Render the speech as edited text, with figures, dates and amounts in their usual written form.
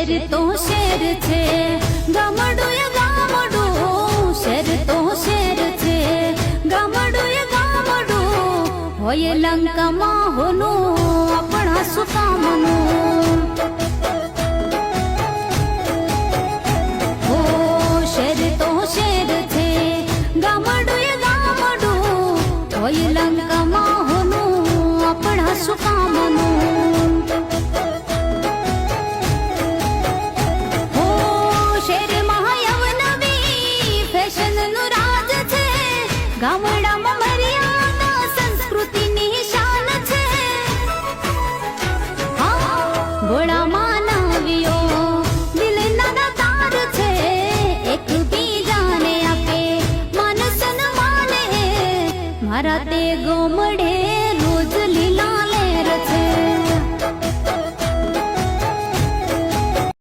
Share તો share છે, ગામડું એ ગામડું. શેર તો શેર છે, ગામડું એ ગામડું. હોય લંકામાં હોનું આપણા શું કામનું. હો શેર તો શેર છે, ગામડું એ ગામડું. હોય લંકામાં હોનું આપણા શું કામનું. ગામડામાં મર્યાદા સંસ્કૃતિની શાન છે. ગોળામાં નાવીઓ દિલના તાર છે. એકબીજાને આપે માન સન્માન. મારા